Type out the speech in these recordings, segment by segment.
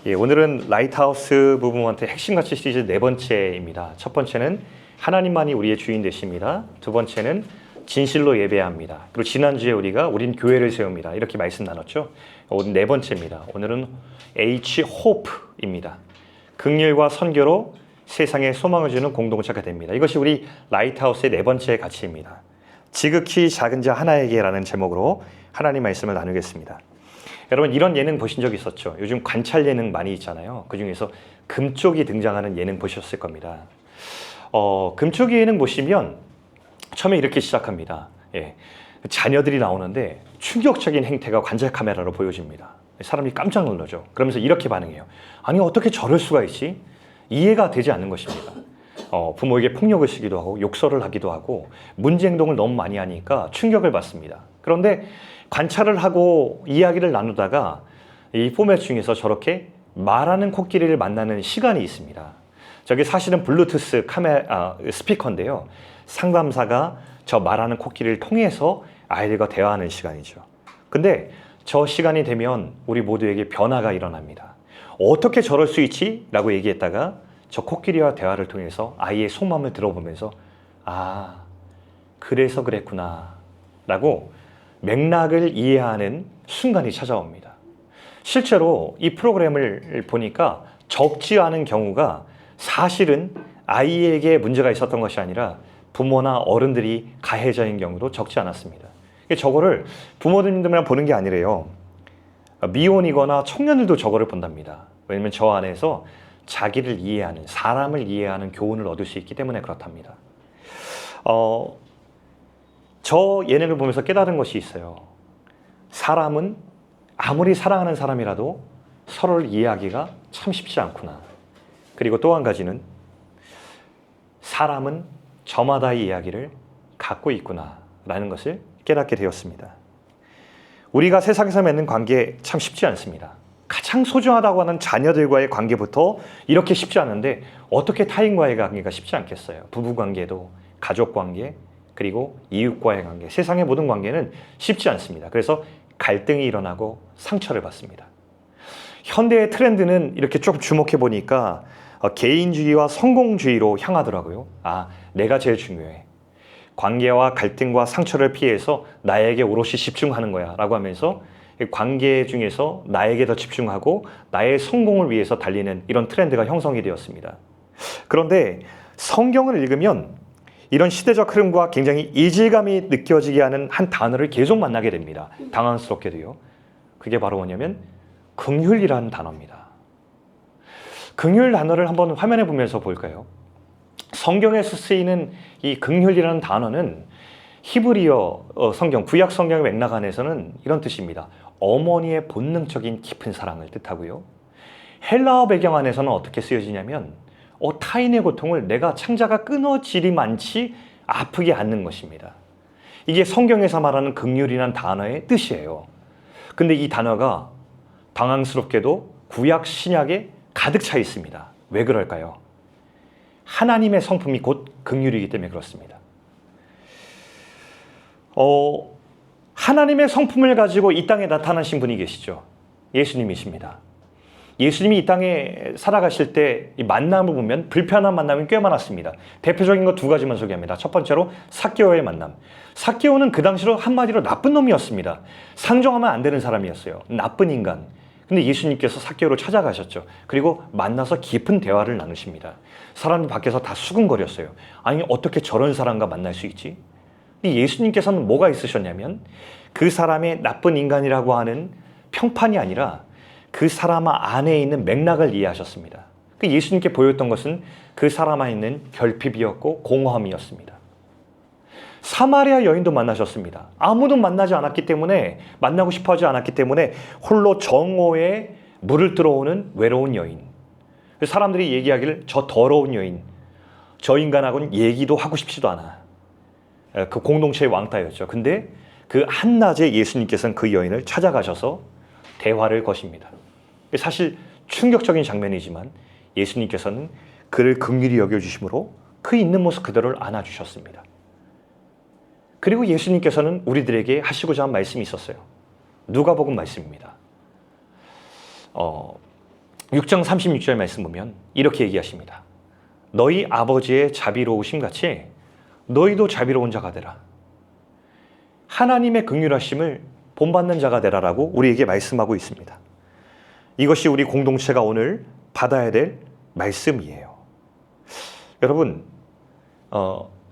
예, 오늘은 라이트하우스 무브먼트의 핵심가치 시리즈 네 번째입니다. 첫 번째는 하나님만이 우리의 주인 되십니다. 두 번째는 진실로 예배해야 합니다. 그리고 지난주에 우린 교회를 세웁니다. 이렇게 말씀 나눴죠. 오늘 네 번째입니다. 오늘은 H 호프입니다. 긍휼과 선교로 세상에 소망을 주는 공동체가 됩니다. 이것이 우리 라이트하우스의 네 번째 가치입니다. 지극히 작은 자 하나에게라는 제목으로 하나님 말씀을 나누겠습니다. 여러분 이런 예능 보신 적 있었죠? 요즘 관찰 예능 많이 있잖아요. 그중에서 금쪽이 등장하는 예능 보셨을 겁니다. 금쪽이 예능 보시면 처음에 이렇게 시작합니다. 예, 자녀들이 나오는데 충격적인 행태가 관찰 카메라로 보여집니다. 사람이 깜짝 놀라죠. 그러면서 이렇게 반응해요. 아니 어떻게 저럴 수가 있지? 이해가 되지 않는 것입니다. 부모에게 폭력을 쓰기도 하고 욕설을 하기도 하고 문제 행동을 너무 많이 하니까 충격을 받습니다. 그런데 관찰을 하고 이야기를 나누다가 이 포맷 중에서 저렇게 말하는 코끼리를 만나는 시간이 있습니다. 저게 사실은 블루투스 스피커인데요. 상담사가 저 말하는 코끼리를 통해서 아이들과 대화하는 시간이죠. 근데 저 시간이 되면 우리 모두에게 변화가 일어납니다. 어떻게 저럴 수 있지? 라고 얘기했다가 저 코끼리와 대화를 통해서 아이의 속마음을 들어보면서 아, 그래서 그랬구나 라고 맥락을 이해하는 순간이 찾아옵니다. 실제로 이 프로그램을 보니까 적지 않은 경우가 사실은 아이에게 문제가 있었던 것이 아니라 부모나 어른들이 가해자인 경우도 적지 않았습니다. 저거를 부모님들만 보는 게 아니래요. 미혼이거나 청년들도 저거를 본답니다. 왜냐하면 저 안에서 자기를 이해하는, 사람을 이해하는 교훈을 얻을 수 있기 때문에 그렇답니다. 저 예능을 보면서 깨달은 것이 있어요. 사람은 아무리 사랑하는 사람이라도 서로를 이해하기가 참 쉽지 않구나. 그리고 또 한 가지는 사람은 저마다의 이야기를 갖고 있구나 라는 것을 깨닫게 되었습니다. 우리가 세상에서 맺는 관계 참 쉽지 않습니다. 가장 소중하다고 하는 자녀들과의 관계부터 이렇게 쉽지 않은데 어떻게 타인과의 관계가 쉽지 않겠어요. 부부관계도, 가족관계, 그리고 이웃과의 관계, 세상의 모든 관계는 쉽지 않습니다. 그래서 갈등이 일어나고 상처를 받습니다. 현대의 트렌드는 이렇게 조금 주목해 보니까 개인주의와 성공주의로 향하더라고요. 아, 내가 제일 중요해. 관계와 갈등과 상처를 피해서 나에게 오롯이 집중하는 거야 라고 하면서 관계 중에서 나에게 더 집중하고 나의 성공을 위해서 달리는 이런 트렌드가 형성이 되었습니다. 그런데 성경을 읽으면 이런 시대적 흐름과 굉장히 이질감이 느껴지게 하는 한 단어를 계속 만나게 됩니다. 당황스럽게도요. 그게 바로 뭐냐면 긍휼이라는 단어입니다. 긍휼 단어를 한번 화면에 보면서 볼까요? 성경에서 쓰이는 이 긍휼이라는 단어는 히브리어 성경, 구약 성경의 맥락 안에서는 이런 뜻입니다. 어머니의 본능적인 깊은 사랑을 뜻하고요. 헬라어 배경 안에서는 어떻게 쓰여지냐면 타인의 고통을 내가 창자가 끊어지리만치 아프게 않는 것입니다. 이게 성경에서 말하는 긍휼이라는 단어의 뜻이에요. 근데 이 단어가 당황스럽게도 구약 신약에 가득 차 있습니다. 왜 그럴까요? 하나님의 성품이 곧 긍휼이기 때문에 그렇습니다. 하나님의 성품을 가지고 이 땅에 나타나신 분이 계시죠. 예수님이십니다. 예수님이 이 땅에 살아가실 때 이 만남을 보면 불편한 만남이 꽤 많았습니다. 대표적인 거 두 가지만 소개합니다. 첫 번째로 삭개오의 만남. 삭개오는 그 당시로 한마디로 나쁜 놈이었습니다. 상종하면 안 되는 사람이었어요. 나쁜 인간. 근데 예수님께서 삭개오를 찾아가셨죠. 그리고 만나서 깊은 대화를 나누십니다. 사람들 밖에서 다 수근거렸어요. 아니 어떻게 저런 사람과 만날 수 있지? 예수님께서는 뭐가 있으셨냐면 그 사람의 나쁜 인간이라고 하는 평판이 아니라 그 사람 안에 있는 맥락을 이해하셨습니다. 그 예수님께 보였던 것은 그 사람 안에 있는 결핍이었고 공허함이었습니다. 사마리아 여인도 만나셨습니다. 아무도 만나지 않았기 때문에, 만나고 싶어 하지 않았기 때문에 홀로 정오에 물을 들어오는 외로운 여인. 사람들이 얘기하기를 저 더러운 여인, 저 인간하고는 얘기도 하고 싶지도 않아. 그 공동체의 왕따였죠. 근데 그 한낮에 예수님께서는 그 여인을 찾아가셔서 대화를 거십니다. 사실 충격적인 장면이지만 예수님께서는 그를 긍휼히 여겨주심으로 그 있는 모습 그대로를 안아주셨습니다. 그리고 예수님께서는 우리들에게 하시고자 한 말씀이 있었어요. 누가복음 말씀입니다. 6장 36절 말씀 보면 이렇게 얘기하십니다. 너희 아버지의 자비로우심 같이 너희도 자비로운 자가 되라. 하나님의 긍휼하심을 본받는 자가 되라라고 우리에게 말씀하고 있습니다. 이것이 우리 공동체가 오늘 받아야 될 말씀이에요. 여러분,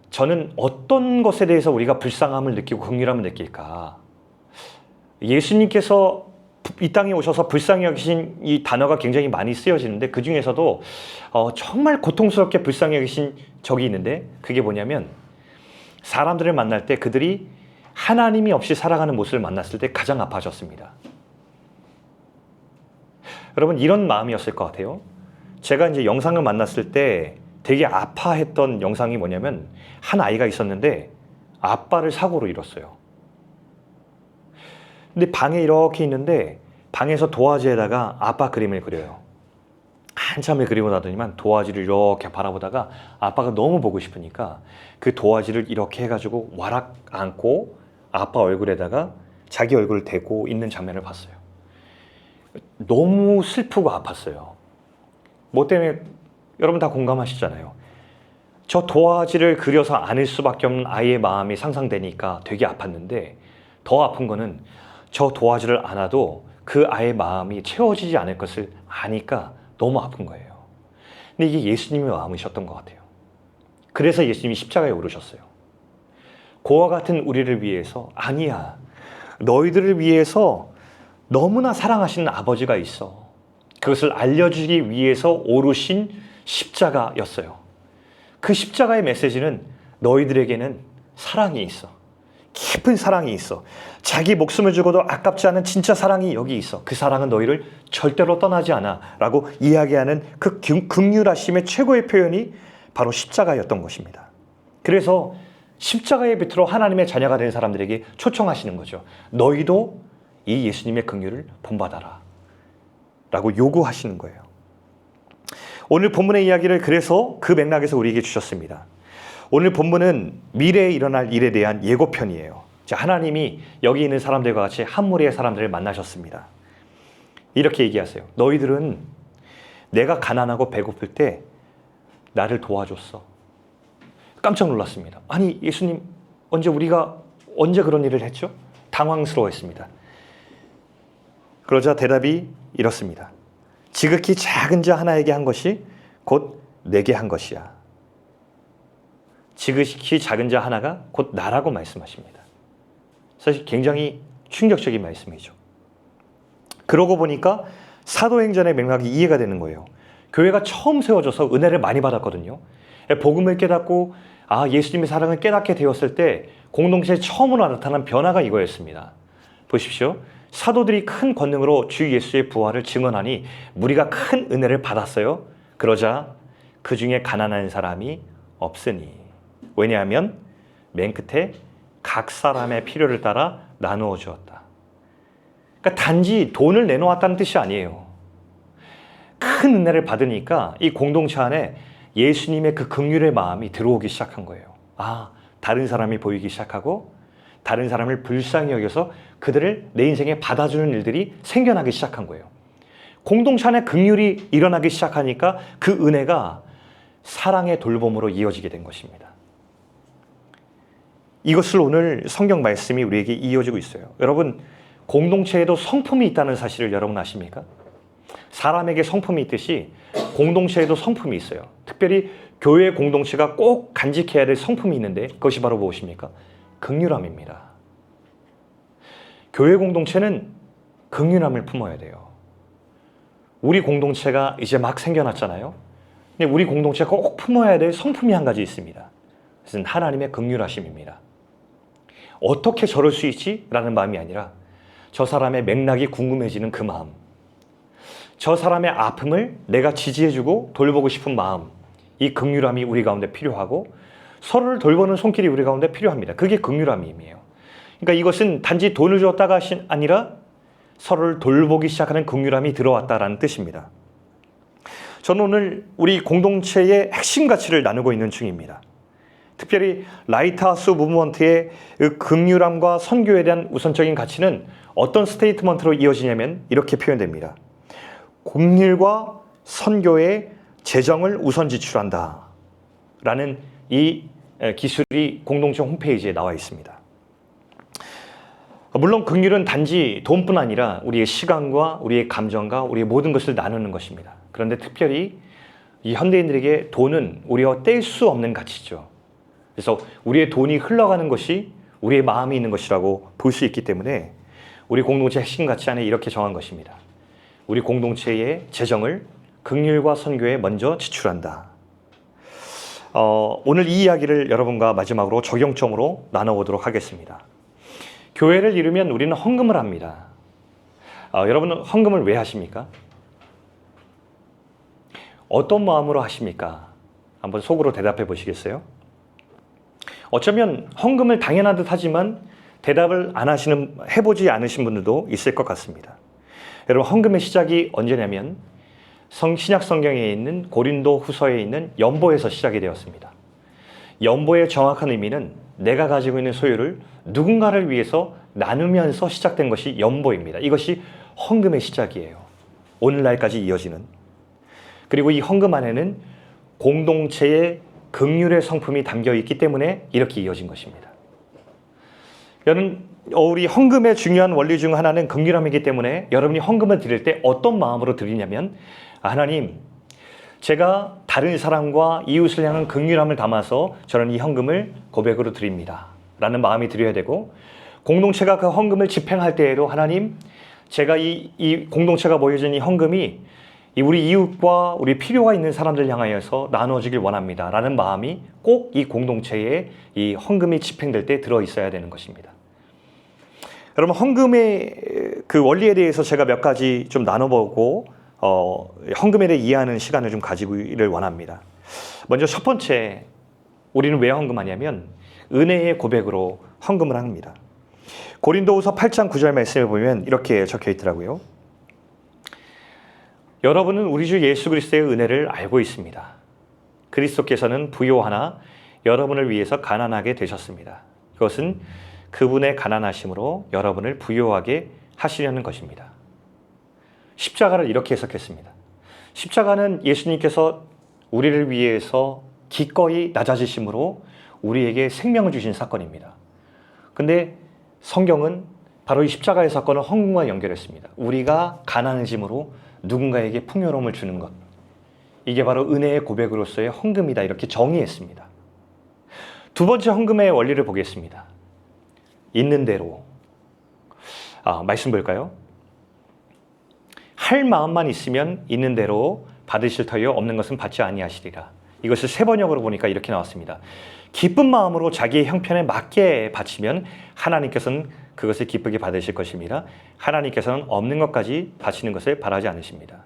저는 어떤 것에 대해서 우리가 불쌍함을 느끼고 긍휼함을 느낄까? 예수님께서 이 땅에 오셔서 불쌍히 여기신 이 단어가 굉장히 많이 쓰여지는데 그 중에서도 정말 고통스럽게 불쌍히 여기신 적이 있는데 그게 뭐냐면 사람들을 만날 때 그들이 하나님이 없이 살아가는 모습을 만났을 때 가장 아파하셨습니다. 여러분 이런 마음이었을 것 같아요. 제가 이제 영상을 만났을 때 되게 아파했던 영상이 뭐냐면 한 아이가 있었는데 아빠를 사고로 잃었어요. 근데 방에 이렇게 있는데 방에서 도화지에다가 아빠 그림을 그려요. 한참을 그리고 나더니만 도화지를 이렇게 바라보다가 아빠가 너무 보고 싶으니까 그 도화지를 이렇게 해가지고 와락 안고 아빠 얼굴에다가 자기 얼굴을 대고 있는 장면을 봤어요. 너무 슬프고 아팠어요. 뭐 때문에 여러분 다 공감하시잖아요. 저 도화지를 그려서 안을 수밖에 없는 아이의 마음이 상상되니까 되게 아팠는데 더 아픈 거는 저 도화지를 안아도 그 아이의 마음이 채워지지 않을 것을 아니까 너무 아픈 거예요. 근데 이게 예수님의 마음이셨던 것 같아요. 그래서 예수님이 십자가에 오르셨어요. 그와 같은 우리를 위해서 아니야. 너희들을 위해서 너무나 사랑하시는 아버지가 있어. 그것을 알려주기 위해서 오르신 십자가였어요. 그 십자가의 메시지는 너희들에게는 사랑이 있어. 깊은 사랑이 있어. 자기 목숨을 주고도 아깝지 않은 진짜 사랑이 여기 있어. 그 사랑은 너희를 절대로 떠나지 않아 라고 이야기하는 그 긍휼하심의 최고의 표현이 바로 십자가였던 것입니다. 그래서 십자가의 빛으로 하나님의 자녀가 된 사람들에게 초청하시는 거죠. 너희도 이 예수님의 긍휼을 본받아라 라고 요구하시는 거예요. 오늘 본문의 이야기를 그래서 그 맥락에서 우리에게 주셨습니다. 오늘 본문은 미래에 일어날 일에 대한 예고편이에요. 하나님이 여기 있는 사람들과 같이 한 무리의 사람들을 만나셨습니다. 이렇게 얘기하세요. 너희들은 내가 가난하고 배고플 때 나를 도와줬어. 깜짝 놀랐습니다. 아니 예수님 우리가 언제 그런 일을 했죠? 당황스러워했습니다. 그러자 대답이 이렇습니다. 지극히 작은 자 하나에게 한 것이 곧 내게 한 것이야. 지극히 작은 자 하나가 곧 나라고 말씀하십니다. 사실 굉장히 충격적인 말씀이죠. 그러고 보니까 사도행전의 맥락이 이해가 되는 거예요. 교회가 처음 세워져서 은혜를 많이 받았거든요. 복음을 깨닫고 예수님의 사랑을 깨닫게 되었을 때 공동체에 처음으로 나타난 변화가 이거였습니다. 보십시오. 사도들이 큰 권능으로 주 예수의 부활을 증언하니 무리가 큰 은혜를 받았어요. 그러자 그 중에 가난한 사람이 없으니. 왜냐하면 맨 끝에 각 사람의 필요를 따라 나누어 주었다. 그러니까 단지 돈을 내놓았다는 뜻이 아니에요. 큰 은혜를 받으니까 이 공동체 안에 예수님의 그 긍휼의 마음이 들어오기 시작한 거예요. 다른 사람이 보이기 시작하고 다른 사람을 불쌍히 여겨서 그들을 내 인생에 받아주는 일들이 생겨나기 시작한 거예요. 공동체 안에 긍휼이 일어나기 시작하니까 그 은혜가 사랑의 돌봄으로 이어지게 된 것입니다. 이것을 오늘 성경 말씀이 우리에게 이어지고 있어요. 여러분, 공동체에도 성품이 있다는 사실을 여러분 아십니까? 사람에게 성품이 있듯이 공동체에도 성품이 있어요. 특별히 교회 공동체가 꼭 간직해야 될 성품이 있는데 그것이 바로 무엇입니까? 긍휼함입니다. 교회 공동체는 긍휼함을 품어야 돼요. 우리 공동체가 이제 막 생겨났잖아요. 근데 우리 공동체가 꼭 품어야 될 성품이 한 가지 있습니다. 그것은 하나님의 긍휼하심입니다. 어떻게 저럴 수 있지? 라는 마음이 아니라 저 사람의 맥락이 궁금해지는 그 마음, 저 사람의 아픔을 내가 지지해주고 돌보고 싶은 마음, 이 긍휼함이 우리 가운데 필요하고 서로를 돌보는 손길이 우리 가운데 필요합니다. 그게 긍휼함이에요. 그러니까 이것은 단지 돈을 줬다가 아니라 서로를 돌보기 시작하는 긍휼함이 들어왔다라는 뜻입니다. 저는 오늘 우리 공동체의 핵심 가치를 나누고 있는 중입니다. 특별히 라이트하우스 무브먼트의 긍휼함과 선교에 대한 우선적인 가치는 어떤 스테이트먼트로 이어지냐면 이렇게 표현됩니다. 긍휼과 선교의 재정을 우선 지출한다 라는 이 기술이 공동체 홈페이지에 나와 있습니다. 물론 긍휼은 단지 돈뿐 아니라 우리의 시간과 우리의 감정과 우리의 모든 것을 나누는 것입니다. 그런데 특별히 이 현대인들에게 돈은 우리와 뗄 수 없는 가치죠. 그래서 우리의 돈이 흘러가는 것이 우리의 마음이 있는 것이라고 볼 수 있기 때문에 우리 공동체 핵심 가치 안에 이렇게 정한 것입니다. 우리 공동체의 재정을 긍휼과 선교에 먼저 지출한다. 오늘 이 이야기를 여러분과 마지막으로 적용점으로 나눠보도록 하겠습니다. 교회를 이루면 우리는 헌금을 합니다. 여러분은 헌금을 왜 하십니까? 어떤 마음으로 하십니까? 한번 속으로 대답해 보시겠어요? 어쩌면 헌금을 당연한 듯 하지만 대답을 해보지 않으신 분들도 있을 것 같습니다. 여러분, 헌금의 시작이 언제냐면 신약 성경에 있는 고린도 후서에 있는 연보에서 시작이 되었습니다. 연보의 정확한 의미는 내가 가지고 있는 소유를 누군가를 위해서 나누면서 시작된 것이 연보입니다. 이것이 헌금의 시작이에요. 오늘날까지 이어지는. 그리고 이 헌금 안에는 공동체의 긍휼의 성품이 담겨 있기 때문에 이렇게 이어진 것입니다. 여러분, 우리 헌금의 중요한 원리 중 하나는 긍휼함이기 때문에 여러분이 헌금을 드릴 때 어떤 마음으로 드리냐면, 하나님, 제가 다른 사람과 이웃을 향한 긍휼함을 담아서 저는 이 헌금을 고백으로 드립니다 라는 마음이 드려야 되고, 공동체가 그 헌금을 집행할 때에도 하나님, 제가 이 공동체가 모여진 이 헌금이 우리 이웃과 우리 필요가 있는 사람들 향하여서 나누어지길 원합니다 라는 마음이 꼭 이 공동체에 이 헌금이 집행될 때 들어있어야 되는 것입니다. 여러분, 헌금의 그 원리에 대해서 제가 몇 가지 좀 나눠보고 헌금에 대해 이해하는 시간을 좀 가지기를 원합니다. 먼저 첫 번째, 우리는 왜 헌금하냐면 은혜의 고백으로 헌금을 합니다. 고린도후서 8장 9절 말씀을 보면 이렇게 적혀 있더라고요. 여러분은 우리 주 예수 그리스도의 은혜를 알고 있습니다. 그리스도께서는 부요하나 여러분을 위해서 가난하게 되셨습니다. 이것은 그분의 가난하심으로 여러분을 부요하게 하시려는 것입니다. 십자가를 이렇게 해석했습니다. 십자가는 예수님께서 우리를 위해서 기꺼이 낮아지심으로 우리에게 생명을 주신 사건입니다. 근데 성경은 바로 이 십자가의 사건을 헌금과 연결했습니다. 우리가 가난해짐으로 누군가에게 풍요로움을 주는 것, 이게 바로 은혜의 고백으로서의 헌금이다, 이렇게 정의했습니다. 두 번째 헌금의 원리를 보겠습니다. 있는 대로. 말씀 볼까요? 할 마음만 있으면 있는 대로 받으실 터이요 없는 것은 받지 아니하시리라. 이것을 세 번역으로 보니까 이렇게 나왔습니다. 기쁜 마음으로 자기의 형편에 맞게 바치면 하나님께서는 그것을 기쁘게 받으실 것입니다. 하나님께서는 없는 것까지 바치는 것을 바라지 않으십니다.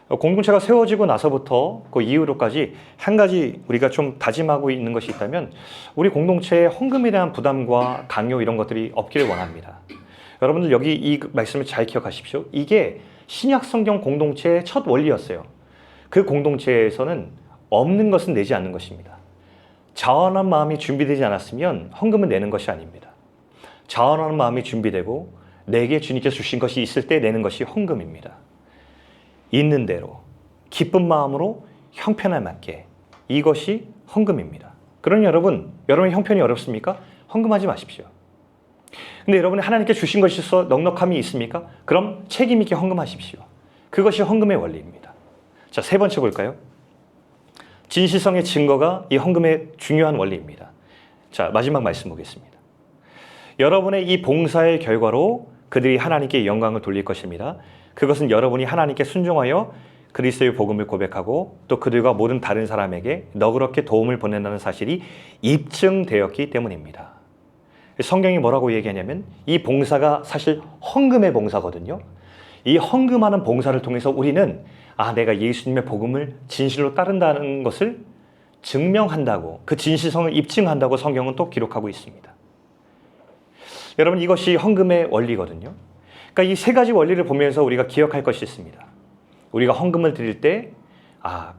공동체가 세워지고 나서부터 그 이후로까지 한 가지 우리가 좀 다짐하고 있는 것이 있다면, 우리 공동체의 헌금에 대한 부담과 강요 이런 것들이 없기를 원합니다. 여러분들 여기 이 말씀을 잘 기억하십시오. 이게 신약 성경 공동체의 첫 원리였어요. 그 공동체에서는 없는 것은 내지 않는 것입니다. 자원한 마음이 준비되지 않았으면 헌금은 내는 것이 아닙니다. 자원하는 마음이 준비되고 내게 주님께서 주신 것이 있을 때 내는 것이 헌금입니다. 있는 대로 기쁜 마음으로 형편에 맞게, 이것이 헌금입니다. 그러니 여러분의 형편이 어렵습니까? 헌금하지 마십시오. 근데 여러분이 하나님께 주신 것이 있어 넉넉함이 있습니까? 그럼 책임 있게 헌금하십시오. 그것이 헌금의 원리입니다. 자, 세 번째 볼까요? 진실성의 증거가 이 헌금의 중요한 원리입니다. 자, 마지막 말씀 보겠습니다. 여러분의 이 봉사의 결과로 그들이 하나님께 영광을 돌릴 것입니다. 그것은 여러분이 하나님께 순종하여 그리스도의 복음을 고백하고 또 그들과 모든 다른 사람에게 너그럽게 도움을 보낸다는 사실이 입증되었기 때문입니다. 성경이 뭐라고 얘기하냐면 이 봉사가 사실 헌금의 봉사거든요. 이 헌금하는 봉사를 통해서 우리는 내가 예수님의 복음을 진실로 따른다는 것을 증명한다고, 그 진실성을 입증한다고 성경은 또 기록하고 있습니다. 여러분, 이것이 헌금의 원리거든요. 그러니까 이 세 가지 원리를 보면서 우리가 기억할 것이 있습니다. 우리가 헌금을 드릴 때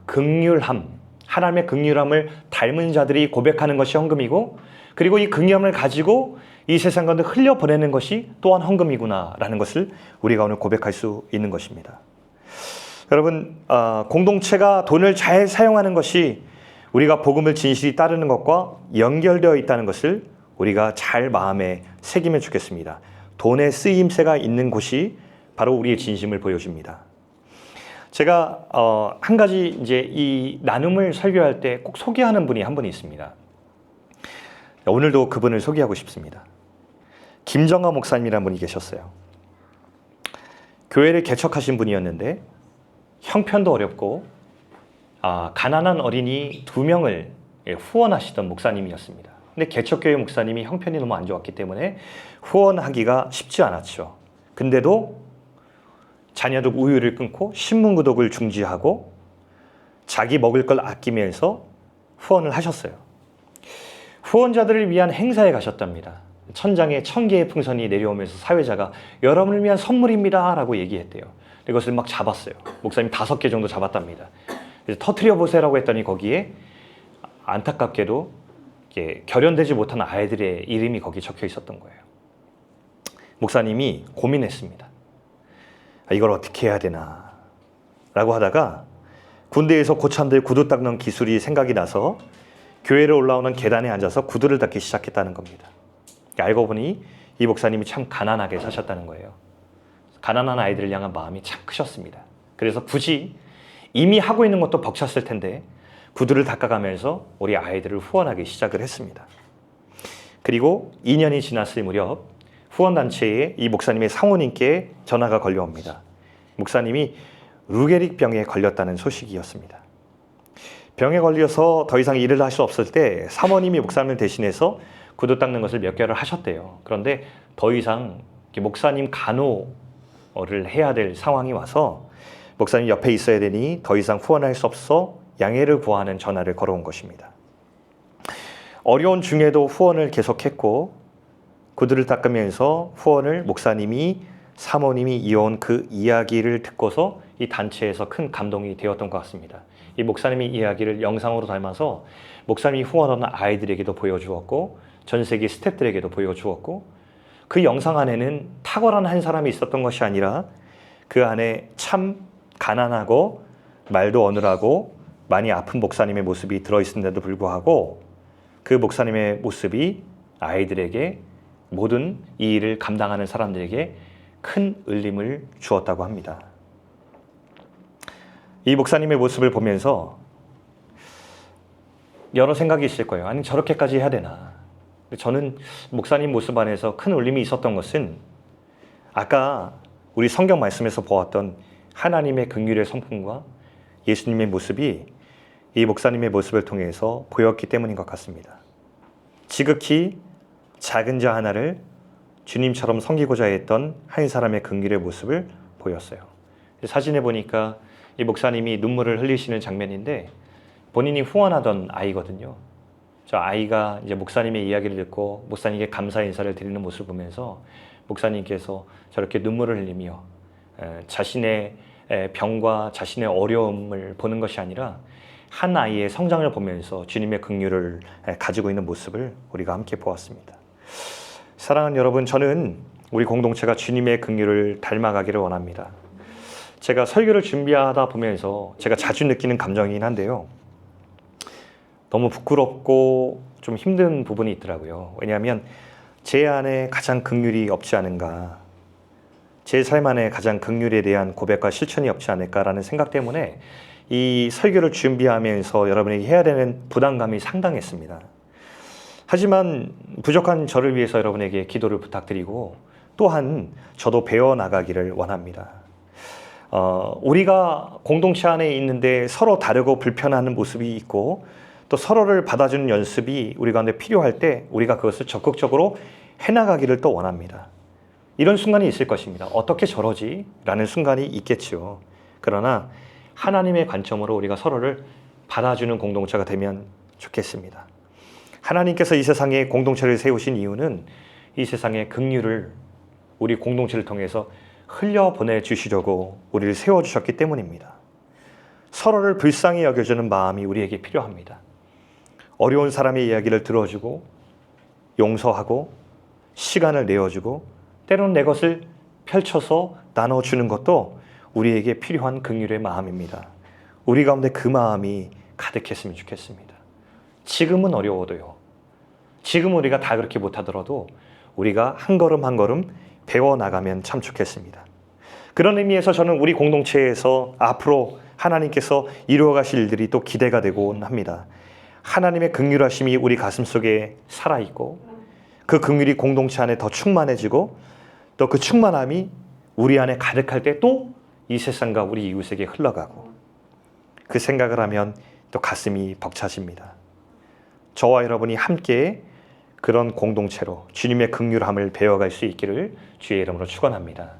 긍휼함, 하나님의 긍휼함을 닮은 자들이 고백하는 것이 헌금이고, 그리고 이 긍휼함을 가지고 이 세상 가운데 흘려보내는 것이 또한 헌금이구나라는 것을 우리가 오늘 고백할 수 있는 것입니다. 여러분, 공동체가 돈을 잘 사용하는 것이 우리가 복음을 진실히 따르는 것과 연결되어 있다는 것을 우리가 잘 마음에 새기면 좋겠습니다. 돈의 쓰임새가 있는 곳이 바로 우리의 진심을 보여줍니다. 제가 한 가지 이제 이 나눔을 설교할 때 꼭 소개하는 분이 한 분이 있습니다. 오늘도 그분을 소개하고 싶습니다. 김정아 목사님이라는 분이 계셨어요. 교회를 개척하신 분이었는데 형편도 어렵고 가난한 어린이 2명을 후원하시던 목사님이었습니다. 근데 개척교회 목사님이 형편이 너무 안 좋았기 때문에 후원하기가 쉽지 않았죠. 근데도 자녀들 우유를 끊고 신문 구독을 중지하고 자기 먹을 걸 아끼면서 후원을 하셨어요. 후원자들을 위한 행사에 가셨답니다. 천장에 1000개의 풍선이 내려오면서 사회자가 여러분을 위한 선물입니다 라고 얘기했대요. 이것을 막 잡았어요. 목사님 5개 정도 잡았답니다. 그래서 터트려 보세요라고 했더니 거기에 안타깝게도 결연되지 못한 아이들의 이름이 거기 적혀 있었던 거예요. 목사님이 고민했습니다. 이걸 어떻게 해야 되나 라고 하다가 군대에서 고참들 구두 닦는 기술이 생각이 나서 교회를 올라오는 계단에 앉아서 구두를 닦기 시작했다는 겁니다. 알고 보니 이 목사님이 참 가난하게 사셨다는 거예요. 가난한 아이들을 향한 마음이 참 크셨습니다. 그래서 굳이 이미 하고 있는 것도 벅찼을 텐데 구두를 닦아가면서 우리 아이들을 후원하기 시작을 했습니다. 그리고 2년이 지났을 무렵 후원단체에 이 목사님의 사모님께 전화가 걸려옵니다. 목사님이 루게릭 병에 걸렸다는 소식이었습니다. 병에 걸려서 더 이상 일을 할 수 없을 때 사모님이 목사님을 대신해서 구두 닦는 것을 몇 개월을 하셨대요. 그런데 더 이상 목사님 간호를 해야 될 상황이 와서 목사님 옆에 있어야 되니 더 이상 후원할 수 없어 양해를 구하는 전화를 걸어온 것입니다. 어려운 중에도 후원을 계속했고 구두를 닦으면서 후원을 목사님이 사모님이 이어온 그 이야기를 듣고서 이 단체에서 큰 감동이 되었던 것 같습니다. 이 목사님의 이야기를 영상으로 담아서 목사님이 후원하는 아이들에게도 보여주었고 전 세계 스태프들에게도 보여주었고 그 영상 안에는 탁월한 한 사람이 있었던 것이 아니라 그 안에 참 가난하고 말도 어눌하고 많이 아픈 목사님의 모습이 들어있는데도 불구하고 그 목사님의 모습이 아이들에게 모든 이 일을 감당하는 사람들에게 큰 울림을 주었다고 합니다. 이 목사님의 모습을 보면서 여러 생각이 있을 거예요. 아니 저렇게까지 해야 되나. 저는 목사님 모습 안에서 큰 울림이 있었던 것은 아까 우리 성경 말씀에서 보았던 하나님의 긍휼의 성품과 예수님의 모습이 이 목사님의 모습을 통해서 보였기 때문인 것 같습니다. 지극히 작은 자 하나를 주님처럼 섬기고자 했던 한 사람의 긍휼의 모습을 보였어요. 사진에 보니까 이 목사님이 눈물을 흘리시는 장면인데 본인이 후원하던 아이거든요. 저 아이가 이제 목사님의 이야기를 듣고 목사님께 감사 인사를 드리는 모습을 보면서 목사님께서 저렇게 눈물을 흘리며 자신의 병과 자신의 어려움을 보는 것이 아니라 한 아이의 성장을 보면서 주님의 긍휼을 가지고 있는 모습을 우리가 함께 보았습니다. 사랑하는 여러분, 저는 우리 공동체가 주님의 긍휼을 닮아가기를 원합니다. 제가 설교를 준비하다 보면서 제가 자주 느끼는 감정이긴 한데요. 너무 부끄럽고 좀 힘든 부분이 있더라고요. 왜냐하면 제 안에 가장 긍휼이 없지 않은가, 제 삶 안에 가장 긍휼에 대한 고백과 실천이 없지 않을까라는 생각 때문에 이 설교를 준비하면서 여러분에게 해야 되는 부담감이 상당했습니다. 하지만 부족한 저를 위해서 여러분에게 기도를 부탁드리고 또한 저도 배워나가기를 원합니다. 우리가 공동체 안에 있는데 서로 다르고 불편한 모습이 있고 또 서로를 받아주는 연습이 우리 가운데 필요할 때 우리가 그것을 적극적으로 해나가기를 또 원합니다. 이런 순간이 있을 것입니다. 어떻게 저러지? 라는 순간이 있겠죠. 그러나 하나님의 관점으로 우리가 서로를 받아주는 공동체가 되면 좋겠습니다. 하나님께서 이 세상에 공동체를 세우신 이유는 이 세상의 긍휼을 우리 공동체를 통해서 흘려보내 주시려고 우리를 세워주셨기 때문입니다. 서로를 불쌍히 여겨주는 마음이 우리에게 필요합니다. 어려운 사람의 이야기를 들어주고 용서하고 시간을 내어주고 때로는 내 것을 펼쳐서 나눠주는 것도 우리에게 필요한 긍휼의 마음입니다. 우리 가운데 그 마음이 가득했으면 좋겠습니다. 지금은 어려워도요. 지금 우리가 다 그렇게 못하더라도 우리가 한 걸음 한 걸음 배워나가면 참 좋겠습니다. 그런 의미에서 저는 우리 공동체에서 앞으로 하나님께서 이루어가실 일들이 또 기대가 되곤 합니다. 하나님의 긍휼하심이 우리 가슴속에 살아있고 그 긍휼이 공동체 안에 더 충만해지고 또 그 충만함이 우리 안에 가득할 때 또 이 세상과 우리 이웃에게 흘러가고 그 생각을 하면 또 가슴이 벅차집니다. 저와 여러분이 함께 그런 공동체로 주님의 긍휼함을 배워갈 수 있기를 주의 이름으로 축원합니다.